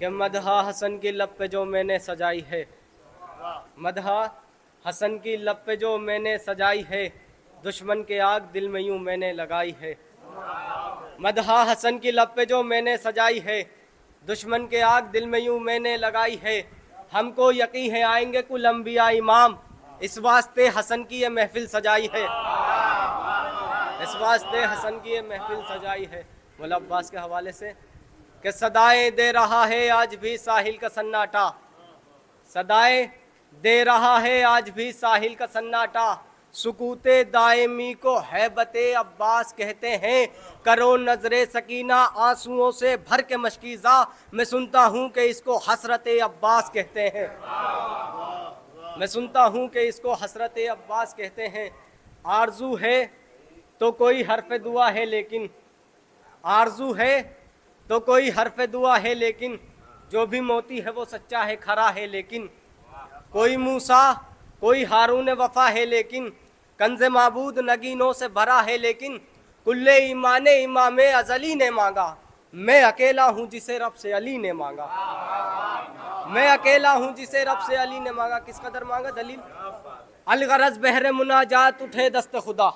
कि मदहा हसन की लब पे जो मैंने सजाई है, मदहा हसन की लब पे जो मैंने सजाई है, दुश्मन के आग दिल में यूं मैंने लगाई है। मदहा हसन की लब पे जो मैंने सजाई है, दुश्मन के आग दिल में यूं मैंने लगाई है। हमको यकीन है आएंगे कुल अंबिया इमाम, इस वास्ते हसन की ये महफिल सजाई है, इस वास्ते हसन की ये महफिल सजाई है। मौला अब्बास के हवाले से कि सदाएं दे रहा है आज भी साहिल का सन्नाटा, सदाएं दे रहा है आज भी साहिल का सन्नाटा। सुकूते दायमी को हैबते अब्बास कहते हैं, करो नजरे सकीना आंसुओं से भर के मशकीज़ा, मैं सुनता हूँ कि इसको हसरते अब्बास कहते हैं, मैं सुनता हूँ कि इसको हसरते अब्बास कहते हैं। आरजू है तो कोई हरफ दुआ है लेकिन, आरजू है तो कोई हरफ दुआ है लेकिन, जो भी मोती है वो सच्चा है खरा है लेकिन। कोई मूसा कोई हारून वफा है लेकिन, कंज़े माबूद नगीनों से भरा है लेकिन। कुल्ले ईमाने इमाम अजली ने मांगा, मैं अकेला हूँ जिसे रब से अली ने मांगा, मैं अकेला हूँ जिसे रब से अली ने मांगा। किस कदर मांगा दलील? अलगरज बहरे मुनाजात उठे दस्त खुदा,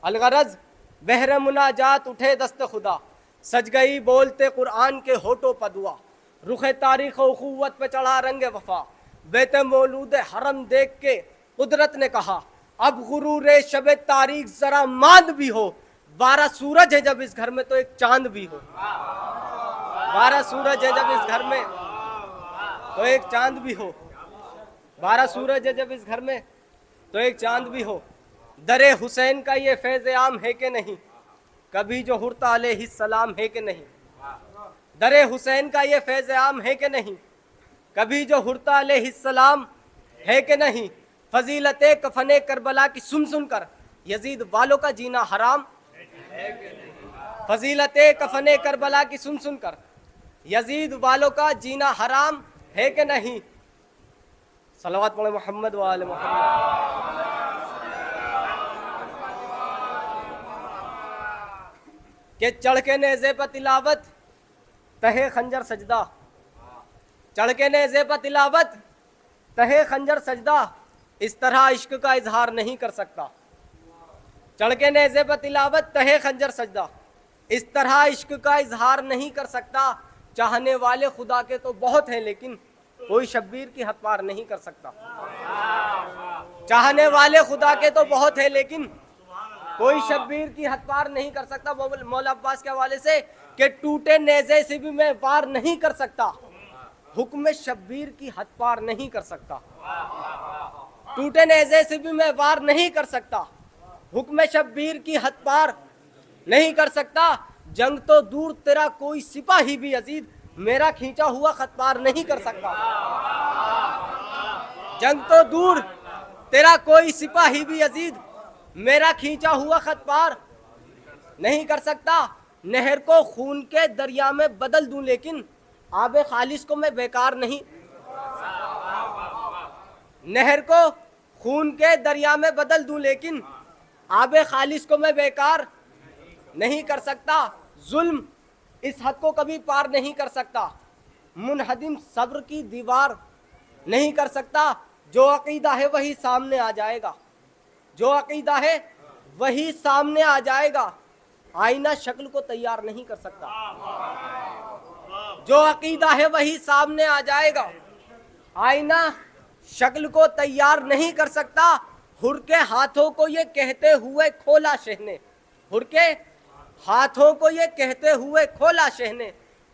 अलगरज बहरे मुनाजात उठे दस्त खुदा, सज गई बोलते कुरान के होठों पर दुआ, रुखे तारीख उखुवत पे चढ़ा रंग वफा। बेते मौलूद हरम देख के कुदरत ने कहा, अब गुरूर शब तारीख जरा मांद भी हो, 12 सूरज है जब इस घर में तो एक चांद भी हो, 12 सूरज है जब इस घर में तो एक चांद भी हो, 12 सूरज है जब इस घर में तो एक चांद भी हो। दरे हुसैन का ये फैज़ आम है कि नहीं, कभी जो हुरता अलैहिस्सलाम है कि नहीं, दरे हुसैन का ये फैज़ आम है कि नहीं, कभी जो हुरता अलैहिस्सलाम है कि नहीं। फजीलते कफने करबला की सुन सुन कर यजीद वालों का जीना हराम है कि नहीं, फजीलते कफने करबला की सुन सुन कर यजीद वालों का जीना हराम है कि नहीं। सलवात पढ़े मोहम्मद व आले मोहम्मद। के चढ़ के नेज़े पर तिलावत तहे खंजर सजदा, चढ़ के नेज़े पर तिलावत तहे खंजर सजदा, इस तरह इश्क का इजहार नहीं कर सकता। चढ़ के नेज़े पर तिलावत तहे खंजर सजदा, इस तरह इश्क का इजहार नहीं कर सकता। चाहने वाले खुदा के तो बहुत हैं लेकिन कोई शब्बीर की हद पार नहीं कर सकता। चाहने वाले खुदा के तो बहुत है लेकिन कोई शब्बीर की हद पार नहीं कर सकता। मौला अब्बास के हवाले से कि टूटे नेज़े से भी मैं वार नहीं कर सकता, हुक्म शब्बीर की हद पार नहीं कर सकता। टूटे नेज़े से भी मैं वार नहीं कर सकता, हुक्म शब्बीर की हद पार नहीं कर सकता। जंग तो दूर तेरा कोई सिपाही भी अजीज मेरा खींचा हुआ खत पार नहीं कर सकता। जंग तो दूर तेरा कोई सिपाही भी अजीज मेरा खींचा हुआ खत पार नहीं कर सकता। नहर को खून के दरिया में बदल दूं लेकिन आबे खालिस को मैं बेकार नहीं, नहर को खून के दरिया में बदल दूं लेकिन आबे खालिस को मैं बेकार नहीं कर सकता। जुल्म इस हद को कभी पार नहीं कर सकता, मुनहदिम सब्र की दीवार नहीं कर सकता। जो अकीदा है वही सामने आ जाएगा, जो अकीदा है वही सामने आ जाएगा। आईना शक्ल को तैयार नहीं कर सकता, जो अकीदा है वही सामने आ जाएगा। आईना शक्ल को तैयार नहीं कर सकता। हुर के हाथों को ये कहते हुए खोला शहने, हुर के हाथों को ये कहते हुए खोला शहने,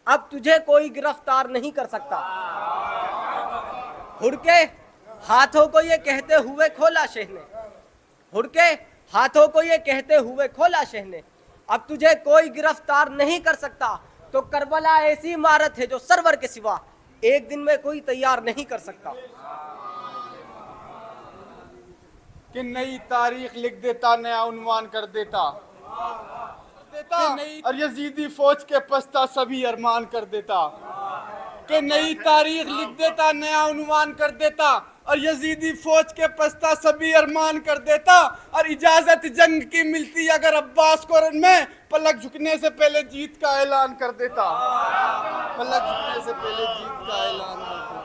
अब तुझे कोई गिरफ्तार नहीं कर सकता। हुर के हाथों को ये कहते हुए खोला शहने, हुर के हाथों को ये कहते हुए खोला शहने, अब तुझे कोई गिरफ्तार नहीं कर सकता। तो करबला ऐसी इमारत है जो सरवर के सिवा एक दिन में कोई तैयार नहीं कर सकता। कि नई तारीख लिख देता, नया उन्वान कर देता, और यजीदी फौज के पस्ता सभी अरमान कर देता। कि नई तारीख लिख देता, नया उन्वान कर देता, और यजीदी फौज के पस्ता सभी अरमान कर देता, और इजाजत जंग की मिलती अगर अब्बास को में पलक झुकने से पहले जीत का ऐलान कर देता, पलक झुकने से पहले जीत का ऐलान कर देता।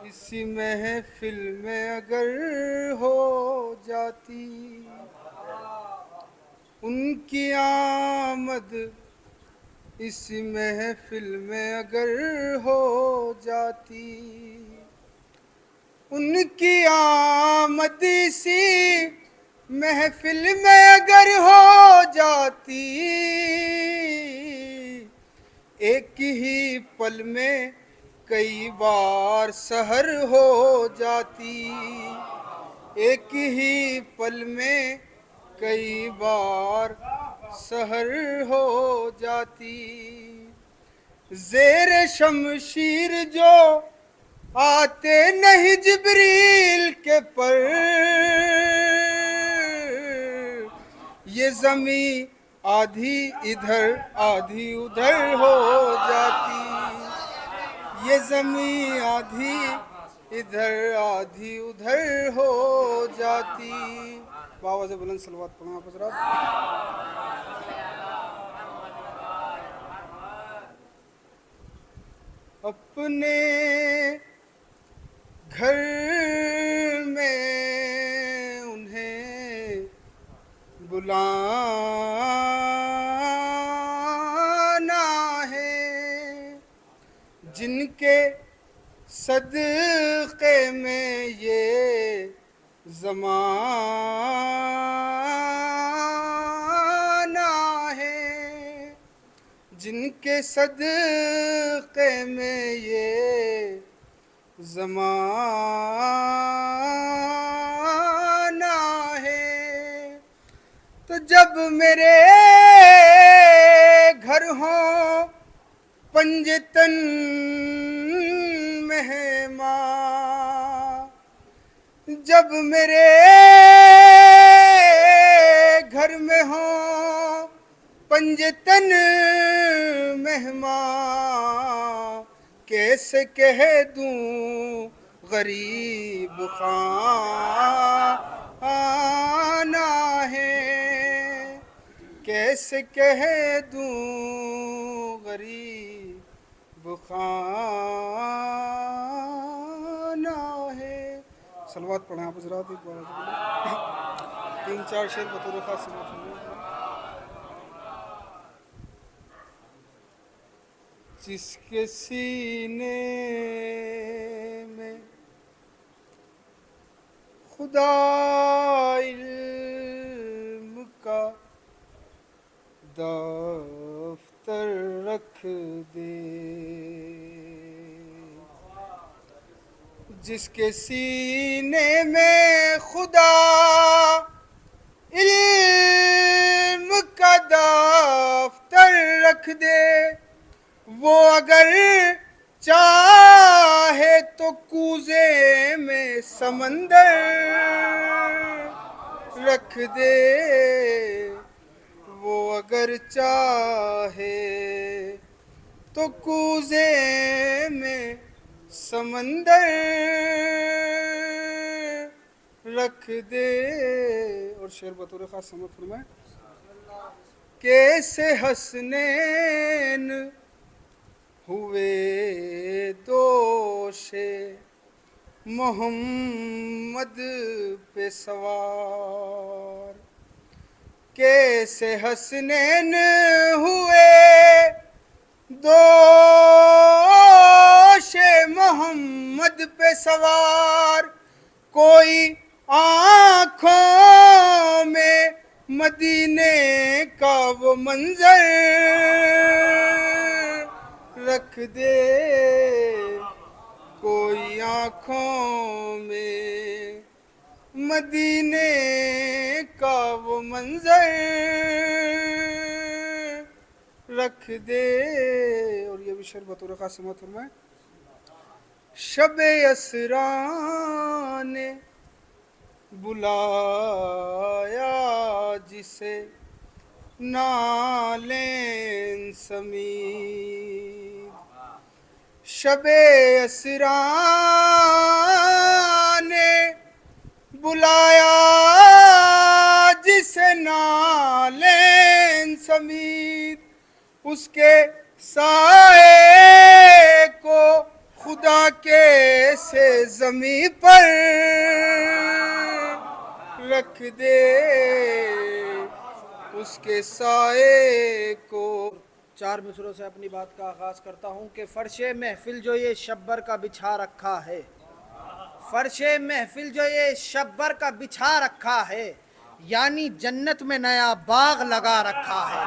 इसी महफिल में अगर हो जाती उनकी आमद, इस महफिल में अगर हो जाती उनकी आमद, इसी महफिल में अगर हो जाती, एक ही पल में कई बार सहर हो जाती, एक ही पल में कई बार सहर हो जाती। ज़ेर शमशीर जो आते नहीं जिब्रील के पर, ये ज़मी आधी इधर आधी उधर हो जाती, ये ज़मी आधी इधर आधी उधर हो जाती। बाबा से बुलंद सलवात पढ़ो आप हज़रात। अपने घर में उन्हें बुलाना है, जिनके सदक़े में ये ज़माना है, जिनके सदक़े में ये ज़माना है। तो जब मेरे घर हों पंजतन मेहमान, जब मेरे घर में हों पंजतन मेहमान, कैसे कह दूं गरीब खाना है, कैसे कह दूं गरीब खाना है। सलवात पढ़ें आप हज़रात एक बार, 3-4 शेर बतौर खास समाप्त हुए। जिसके सीने में खुदा इल्म का दफ्तर रख दे, जिसके सीने में खुदा इल्म का दफ्तर रख दे, वो अगर चाहे तो कूजे में समंदर रख दे, वो अगर चाहे तो कूजे में समंदर रख दे। और शेर बतौर खास समझ फरमाए। कैसे हसनैन हुए दोषे मोहम्मद पे सवार, कैसे हसनैन हुए दोषे मोहम्मद पे सवार, कोई आँखों में मदीने का वो मंजर रख दे, कोई आँखों में मदीने का वो मंजर रख दे। और ये भी शेर बतौर खास समात फरमाए। शब-ए असरा ने बुलाया जिसे नालें समीर, शबे असरा ने बुलाया जिसे नालें समीत, उसके साए को खुदा के से ज़मीं पर रख दे, उसके साए को। 4 मिसरों से अपनी बात का आगाज़ करता हूँ कि फ़र्शे महफिल जो ये शब्बर का बिछा रखा है, फ़र्शे महफिल जो ये शब्बर का बिछा रखा है, यानी जन्नत में नया बाग लगा रखा है।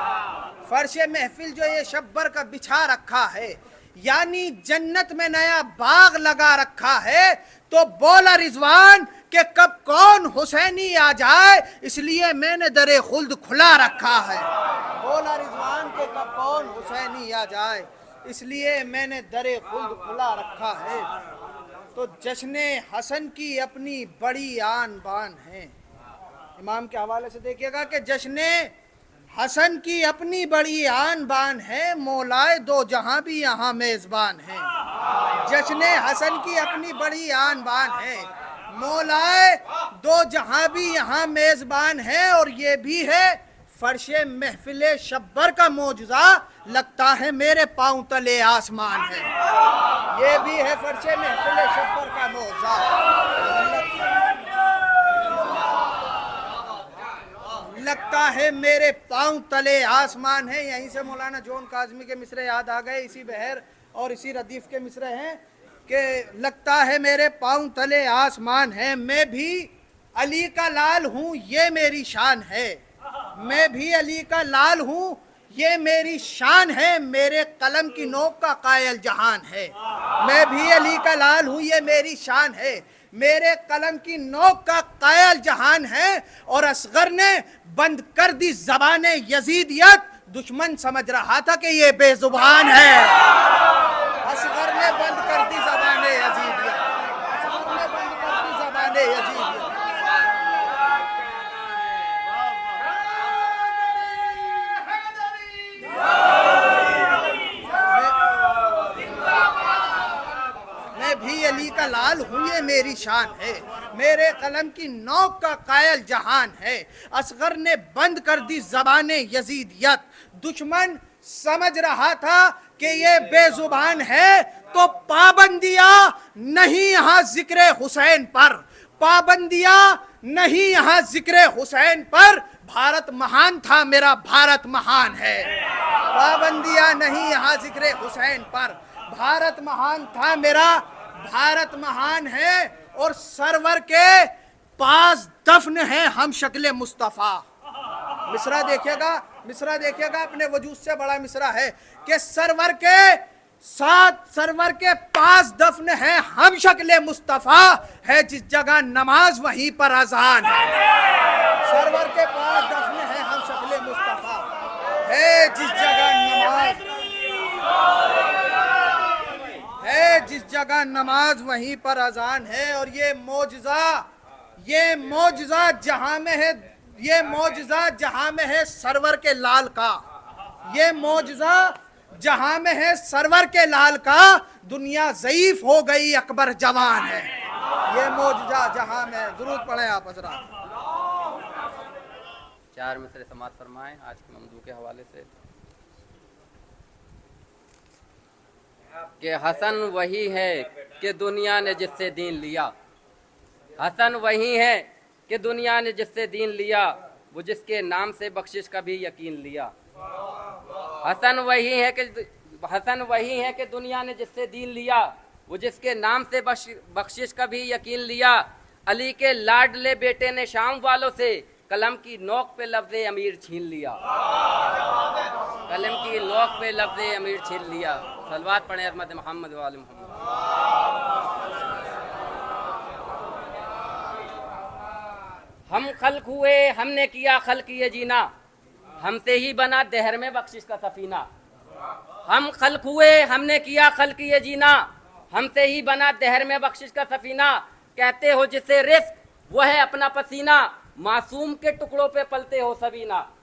फ़र्शे महफिल जो ये शब्बर का बिछा रखा है, यानी जन्नत में नया बाग लगा रखा है। तो बोला रिजवान कि कब कौन हुसैनी आ जाए, इसलिए मैंने दरे खुल्द खुला रखा है। बोला रिजवान के कब कौन हुसैनी आ जाए, इसलिए मैंने दरे खुल्द खुला रखा है। तो जश्ने हसन की अपनी बड़ी आन बान है। इमाम के हवाले से देखिएगा कि जश्ने हसन की अपनी बड़ी आन बान है, मौलाए दो जहां भी यहाँ मेजबान है। जश्ने हसन की अपनी बड़ी आन बान है, मौलाए दो जहां भी यहाँ मेजबान है। और ये भी है फर्शे महफिले शब्बर का मौजूदा, लगता है मेरे पांव तले आसमान है। ये भी है फर्शे महफिले शब्बर का मौजूदा, लगता है मेरे पांव तले आसमान है। यहीं से मौलाना जोन काज़मी के मिसरे याद आ गए, इसी बहर और इसी रदीफ के मिसरे हैं कि लगता है मेरे पांव तले आसमान है। मैं भी अली का लाल हूँ, ये मेरी शान है। मैं भी अली का लाल हूँ, ये मेरी शान है। मेरे कलम की नोक का कायल जहान है। मैं भी अली का लाल हूँ, ये मेरी शान है। मेरे कलम की नोक का कायल जहान है। और असगर ने बंद कर दी ज़बाने यजीदियत, दुश्मन समझ रहा था कि ये बेजुबान है। असगर ने बंद कर दी ज़बाने यजीदियत, असगर ने बंद कर दी ज़बाने यजीदियत। मैं भी अली का लाल हूँ, ये मेरी शान है। मेरे कलम की नोक का कायल जहान है। असगर ने बंद कर दी ज़बाने यजीदियत, दुश्मन समझ रहा था कि ये बेजुबान है। तो पाबंदियाँ नहीं यहाँ जिक्र हुसैन पर, पाबंदियाँ नहीं यहाँ जिक्र हुसैन पर। भारत महान था, मेरा भारत महान है। पाबंदियाँ नहीं यहाँ जिक्र हुसैन पर, भारत महान था, मेरा भारत महान है। और सरवर के पास दफन है हम शक्ल मुस्तफ़ा। मिसरा देखिएगा, मिसरा देखिएगा, अपने वजूद से बड़ा मिसरा है कि सरवर के साथ, सरवर के पास दफन है हम शक्ल मुस्तफ़ा, है जिस जगह नमाज वहीं पर अजान है। सरवर के पास दफन है हम शक्ल मुस्तफ़ा, है जिस जगह नमाज है, जिस जगह नमाज वहीं पर अजान है। और ये मौजज़ा जहां में है, ये मौजज़ा जहां में है सरवर के लाल का, ये मौजज़ा जहां में है सरवर के लाल का। दुनिया ज़ईफ हो गई, अकबर जवान है। ये मौजज़ा जहां में है। दुरूद पढ़े आप हज़रात। 4 मिसरे समाअत फरमाएं आज के ममदू के हवाले से कि हसन वही है कि दुनिया ने जिससे दीन लिया। हसन वही है कि दुनिया ने जिससे दीन लिया, वो जिसके नाम से बख्शिश का भी यकीन लिया। हसन वही है कि दुनिया ने जिससे दीन लिया, वो जिसके नाम से बख्शिश का भी यकीन लिया। अली के लाडले बेटे ने शाम वालों से कलम की नोक पे लफ्ज़े अमीर छीन लिया। कलम की नोक पे लफ्ज़े अमीर छीन लिया। सलवात पढ़े अहमद मोहम्मद वाले मोहम्मद। हम खल्क हुए, हमने किया खल्क ये जीना, हमसे ही बना दहर में बख्शिश का सफीना। हम खल्क हुए, हमने किया खल्क ये जीना, हमसे ही बना दहर में बख्शिश का सफीना। कहते हो जिसे रिस्क वो है अपना पसीना, मासूम के टुकड़ों पे पलते हो सबीना।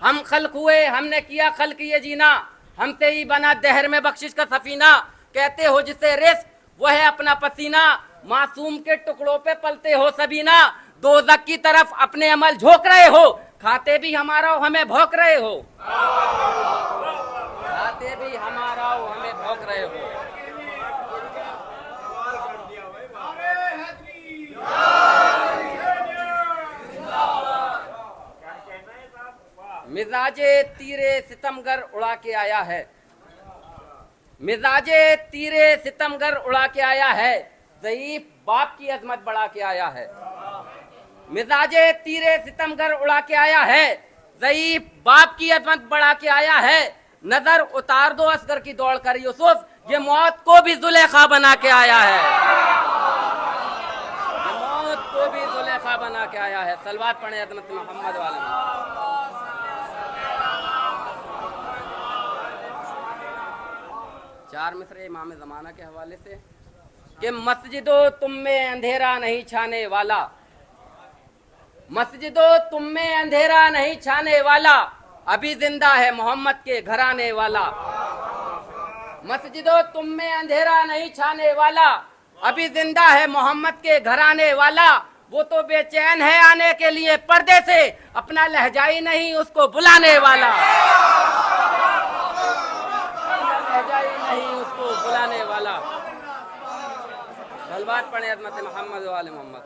हम खल्क हुए, हमने किया खल्क ये जीना, हमसे ही बना दहर में बख्शिश का सफीना। कहते हो जिसे रिस्क, वह है अपना पसीना। मासूम के टुकड़ों पे पलते हो सबीना, दोज़ख की तरफ अपने अमल झोंक रहे हो। खाते भी हमारा हो, हमें भौंक रहे हो। खाते भी हमारा हो, हमें भौंक रहे हो। मिजाजे तीरे सितमगर उड़ा के आया है, मिजाजे तीरे सितमगर उड़ा के आया है, ज़ईफ बाप की अजमत बढ़ा के आया है। मिजाजे तीरे सितमगर उड़ा के आया है, ज़ईफ बाप की अजमत बढ़ा के आया है। नजर उतार दो असगर की दौड़ कर यूसुफ, ये मौत को भी जुलेखा बना के आया है। ये मौत को भी जुलेखा बना के आया है। सलवात पढ़े अजमत मोहम्मद वाले में। चार मिसरे इमाम ज़माना के हवाले से कि मस्जिदों तुम में अंधेरा नहीं छाने वाला, मस्जिदों तुम में अंधेरा नहीं छाने वाला, अभी जिंदा है मोहम्मद के घराने वाला। मस्जिदों तुम में अंधेरा नहीं छाने वाला, अभी जिंदा है मोहम्मद के घराने वाला। वो तो बेचैन है आने के लिए पर्दे से, अपना लहजाई नहीं उसको बुलाने वाला। नहीं उसको बुलाने वाला। सलवात पढ़े अज़मत मोहम्मद वाले मोहम्मद।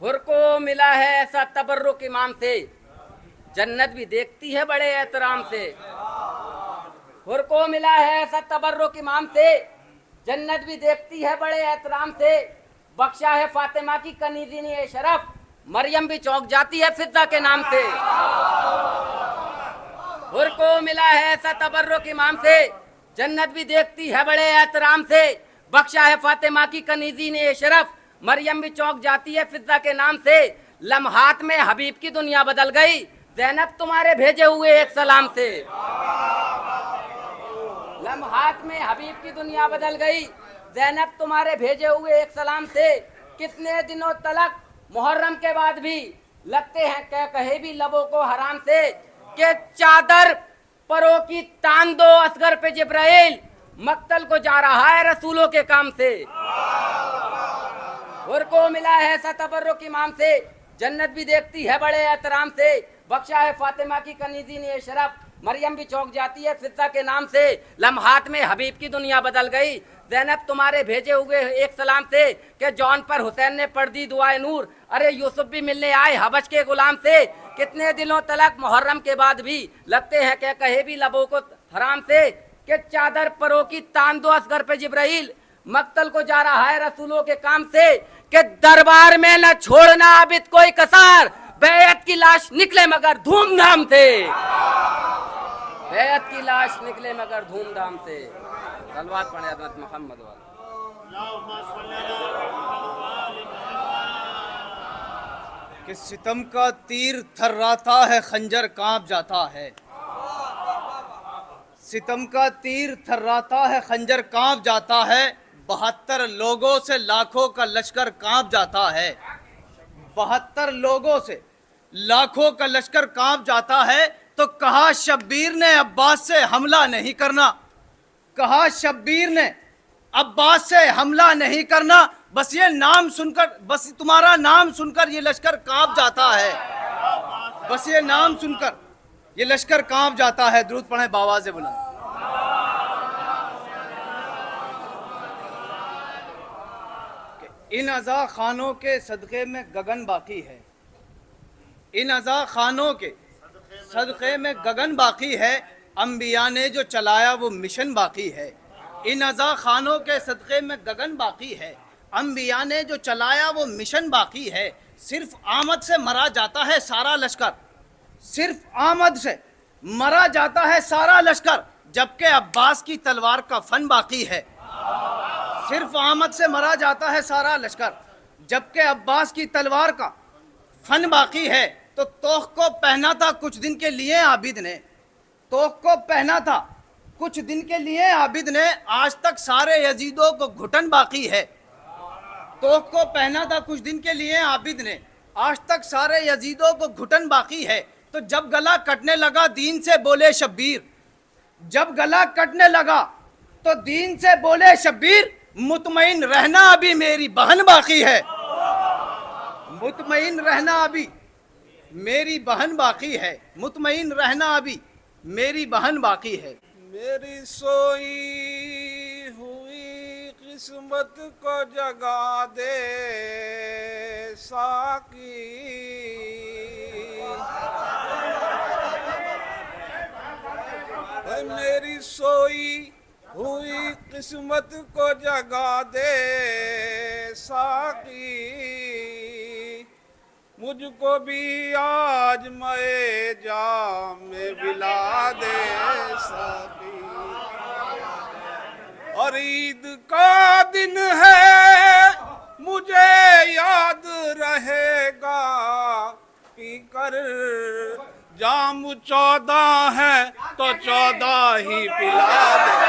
हुर को मिला है ऐसा तबर्रुक इमाम से, जन्नत भी देखती है बड़े एहतराम से। हुर को मिला है ऐसा तबर्रुक इमाम से, जन्नत भी देखती है बड़े एहतराम से। बख्शा है फातिमा की कनीज़ीन शरफ, मरियम भी चौंक जाती है फिजा के नाम से। हुर को मिला है ऐसा तबर्रुक इमाम से, जन्नत भी देखती है बड़े एहतराम से। बख्शा है फातिमा की कनीज़ीन शरफ, मरियम भी चौंक जाती है फिजा के नाम से। लम्हात में हबीब की दुनिया बदल गई, ज़ैनब तुम्हारे भेजे हुए एक सलाम से। लम्हात में हबीब की दुनिया बदल गई, ज़ैनब तुम्हारे भेजे हुए एक सलाम से। कितने दिनों तलक मुहर्रम के बाद भी लगते हैं क्या कहे भी लबों को हराम से, कि चादर परों की तान दो असगर पे जिब्राइल, मक्तल को जा रहा है रसूलों के काम से। हुर को मिला है ऐसा तबर्रुक इमाम से, जन्नत भी देखती है बड़े एहतराम से। बख्शा है फातिमा की कनीज़ीन शरफ, मरियम भी चौंक जाती है फिजा के नाम से। लम्हात में हबीब की दुनिया बदल गई, ज़ैनब तुम्हारे भेजे हुए एक सलाम से। कि जौन पर हुसैन ने पढ़ दी दुआए नूर, अरे यूसुफ भी मिलने आए हबश के गुलाम से। कितने दिनों तलक मुहर्रम के बाद भी लगते हैं क्या कहे भी लबों को हराम से, कि चादर परों की तान दो असगर पे जिब्राइल, मक्तल को जा रहा है रसूलों के काम से। कि दरबार में न छोड़ना आबिद कोई कसार, बैत की लाश निकले मगर धूमधाम से। बैत की लाश निकले मगर धूमधाम से। सलवात पढ़े हज़रत मोहम्मद वाला। कि सितम का तीर थर्राता है, खंजर कांप जाता है। सितम का तीर थर्राता है, खंजर कांप जाता है। 72 लोगों से लाखों का लश्कर कांप जाता है। 72 लोगों से लाखों का लश्कर कांप जाता है। तो कहा शब्बीर ने अब्बास से हमला नहीं करना, कहा शब्बीर ने अब्बास से हमला नहीं करना। बस ये नाम सुनकर, बस तुम्हारा नाम सुनकर ये लश्कर कांप जाता है। बस ये नाम सुनकर ये लश्कर कांप जाता है। दुरूद पढ़े बावाज़े बुलंद। इन अज़ा खानों के सदक़े में गगन बाकी है, इन अज़ा खानों के सदक़े में गगन बाकी है। अंबिया ने जो चलाया वो मिशन बाकी है। इन अज़ा खानों के सदक़े में गगन बाकी है, अंबिया ने जो चलाया वो मिशन बाकी है। सिर्फ आमद से मरा जाता है सारा लश्कर, सिर्फ आमद से मरा जाता है सारा लश्कर, जबकि अब्बास की तलवार का फन बाकी है। सिर्फ आमद से मरा जाता है सारा लश्कर, जबकि अब्बास की तलवार का फन बाकी है। तो तोख को पहना था कुछ दिन के लिए आबिद ने, तोख को पहना था कुछ दिन के लिए आबिद ने, आज तक सारे यजीदों को घुटन बाकी है। तोख को पहना था कुछ दिन के लिए आबिद ने, आज तक सारे यजीदों को घुटन बाकी है। तो जब गला कटने लगा दीन से बोले शब्बीर, जब गला कटने लगा तो दीन से बोले शब्बीर, मुतमईन रहना अभी मेरी बहन बाकी है, मुतमईन रहना अभी मेरी बहन बाकी है, मुतमईन रहना अभी मेरी बहन बाकी है। मेरी सोई हुई किस्मत को जगा दे साकी, मेरी सोई हुई किस्मत को जगा दे साकी, मुझको भी आज मैं जाम में बिला दे साकी। और ईद का दिन है मुझे याद रहेगा, पी कर जाम 14 है तो 14 ही पिला दे।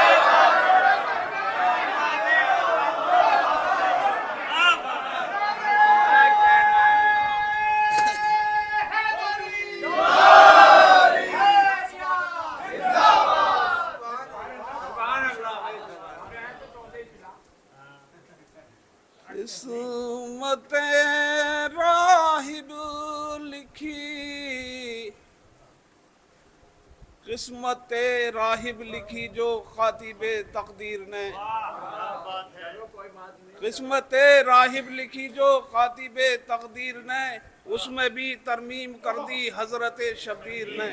किस्मत राहिब लिखी, किस्मत राहिब लिखी जो खातिबे तकदीर ने, किस्मत राहिब लिखी जो खातिबे तकदीर ने, उसमें भी तरमीम कर दी हजरत शब्बीर ने,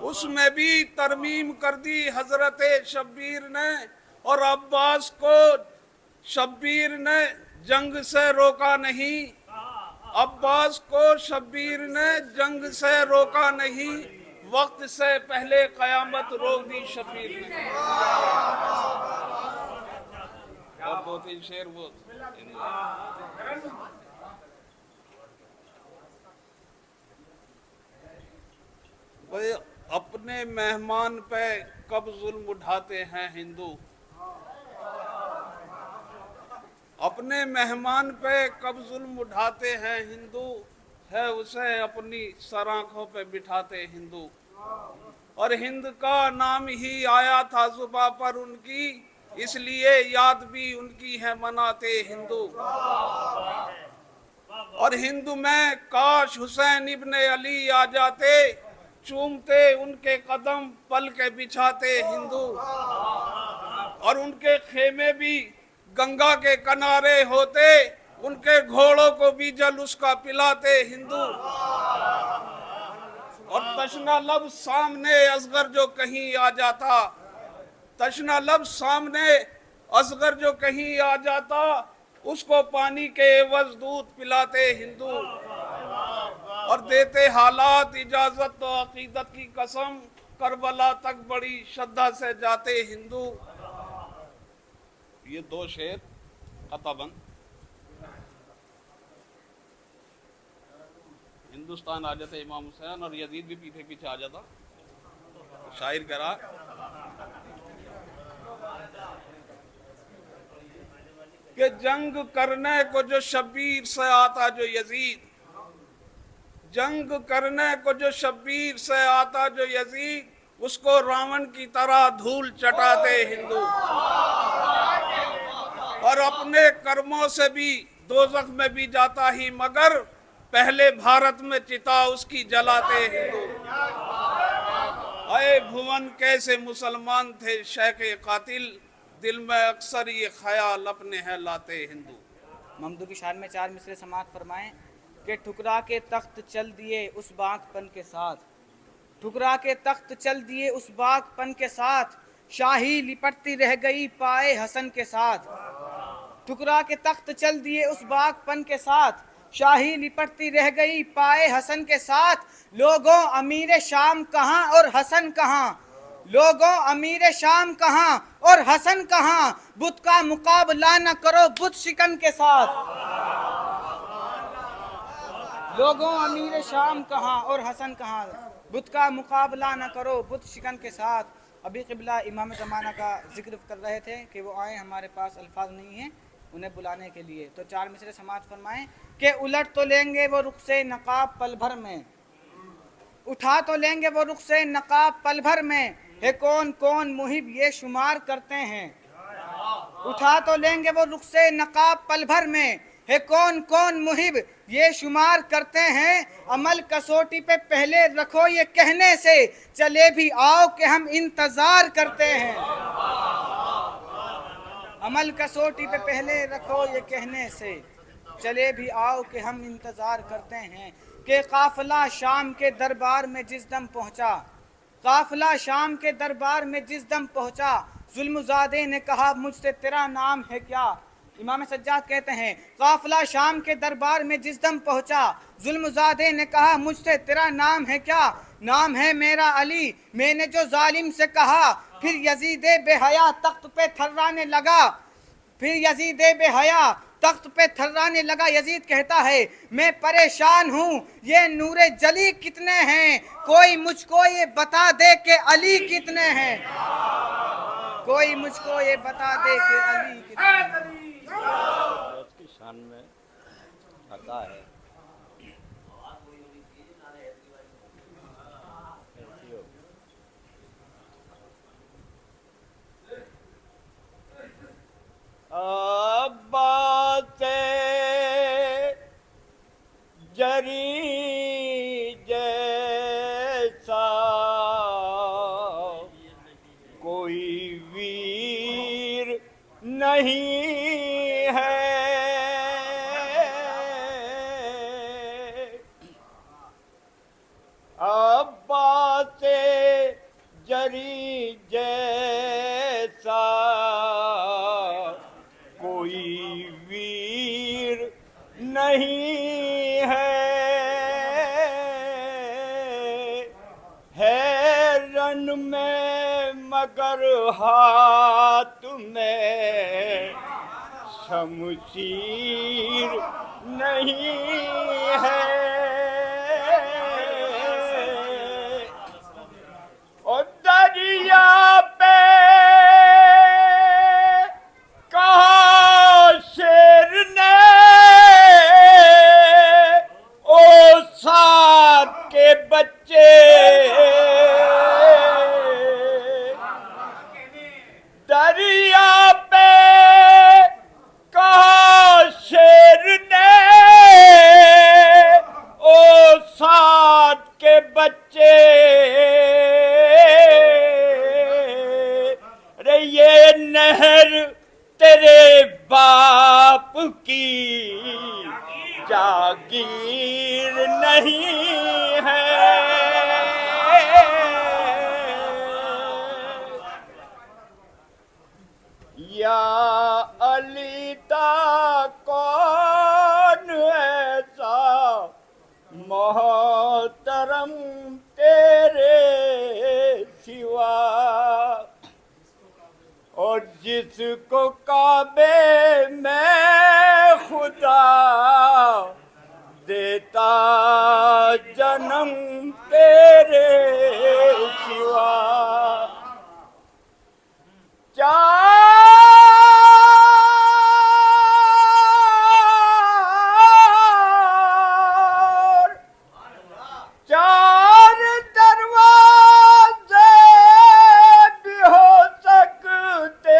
उसमें भी तरमीम कर दी हजरत शब्बीर ने। और अब्बास को शब्बीर ने जंग से रोका नहीं, अब्बास को शब्बीर ने जंग से रोका नहीं, वक्त से पहले कयामत रोक दी शब्बीर ने। और 2-3 शेर वो भाई, अपने मेहमान पे कब जुल्म उठाते हैं हिंदू, अपने मेहमान पे कब जुल्म उठाते हैं हिंदू, है उसे अपनी सराखों पे बिठाते हिंदू। और हिंद का नाम ही आया था जुबां पर उनकी, इसलिए याद भी उनकी है मनाते हिंदू। और हिंदू में काश हुसैन इब्ने अली आ जाते, चूमते उनके कदम पल के बिछाते हिंदू। और उनके खेमे भी गंगा के किनारे होते, उनके घोड़ों को भी जल उसका पिलाते हिंदू। और तशना लब सामने असगर जो कहीं आ जाता, तशना लब सामने असगर जो कहीं आ जाता, उसको पानी के एवज दूध पिलाते हिंदू। और देते हालात इजाजत तो अकीदत की कसम, करबला तक बड़ी श्रद्धा से जाते हिंदू। ये 2 शेर कताबंद। हिंदुस्तान आ जाते इमाम हुसैन और यजीद भी पीछे पीछे आ जाता, शायर करा कि जंग करने को जो शब्बीर से आता जो यजीद, जंग करने को जो शब्बीर से आता जो यजीद, उसको रावण की तरह धूल चटाते हिंदू। और अपने कर्मों से भी दोज़ख में भी जाता ही, मगर पहले भारत में चिता उसकी जलाते हिंदू। अये भुवन कैसे मुसलमान थे शेखे कातिल, दिल में अक्सर ये ख्याल अपने है लाते हिंदू। ममदू की शान में 4 मिसरे समाअत फरमाएं कि ठुकरा के तख्त चल दिए उस बागपन के साथ, ठुकरा के तख्त चल दिए उस बागपन के साथ, शाही लिपटती रह गई पाए हसन के साथ। ठुकरा के तख्त चल दिए उस बागपन के साथ, शाही लिपटती रह गई पाए हसन के साथ। लोगों अमीर शाम कहाँ और हसन कहाँ, लोगों अमीर शाम कहाँ और हसन कहाँ, बुत का मुकाबला न करो बुत शिकन के साथ। लोगों अमीर शाम कहाँ और हसन कहाँ, बुत का मुकाबला न करो बुत शिकन के साथ। अभी क़िबला इमाम ज़माना का जिक्र कर रहे थे कि वो आए, हमारे पास अल्फाज नहीं हैं उन्हें बुलाने के लिए, तो 4 मिसरे समाअत फरमाएं कि उलट तो लेंगे वो रुख से नकाब पल भर में, उठा तो लेंगे वो रुख से नकाब पल भर में, है कौन कौन मुहिब ये शुमार करते हैं। उठा तो लेंगे वो रुख से नकाब पल भर में, है कौन कौन मुहिब ये शुमार करते हैं। अमल कसौटी पे पहले रखो ये कहने से, चले भी आओ कि हम इंतजार करते हैं। अमल कसौटी पे पहले रखो ये कहने से, चले भी आओ कि हम इंतजार करते हैं। कि काफिला शाम के दरबार में जिस दम पहुंचा, काफिला शाम के दरबार में जिस दम पहुंचा, जुल्मज़ादे ने कहा मुझसे तेरा नाम है क्या। इमाम सज्जाद कहते हैं काफिला शाम के दरबार में जिस दम पहुंचा, जुल्मज़ादे ने कहा मुझसे तेरा नाम है क्या। नाम है मेरा अली, मैंने जो जालिम से कहा, फिर यजीदे बेहया तख्त पे थर्राने लगा, फिर यजीदे बेहया तख्त पे थर्राने लगा। यजीद कहता है मैं परेशान हूँ, ये नूरे जली कितने हैं, कोई मुझको ये बता दे कि अली कितने हैं। कोई मुझको ये बता दे कि अली कितने हैं। उसकी शान में आता है। अब्बास जरी जैसा कोई वीर नहीं है। अब्बास जरी जैसा कोई वीर नहीं है रन में मगर हाथ में शमशीर नहीं है। और दरिया पे कहा शेर ने ओ साथ के बच्चे, दरिया पे कहा शेर ने ओ साथ के बच्चे। अरे ये नहर तेरे बाप की जागीर नहीं है। या अली ता कौन ऐसा मोहतरम तेरे सिवा, और जिसको काबे में खुदा देता जन्म तेरे सिवा। चार दरवाजे भी हो सकते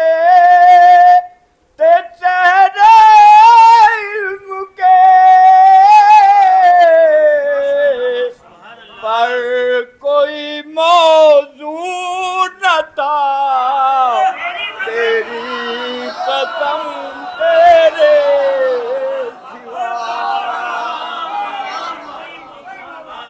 ते चेहरे इल्म के, पर कोई मौजू न था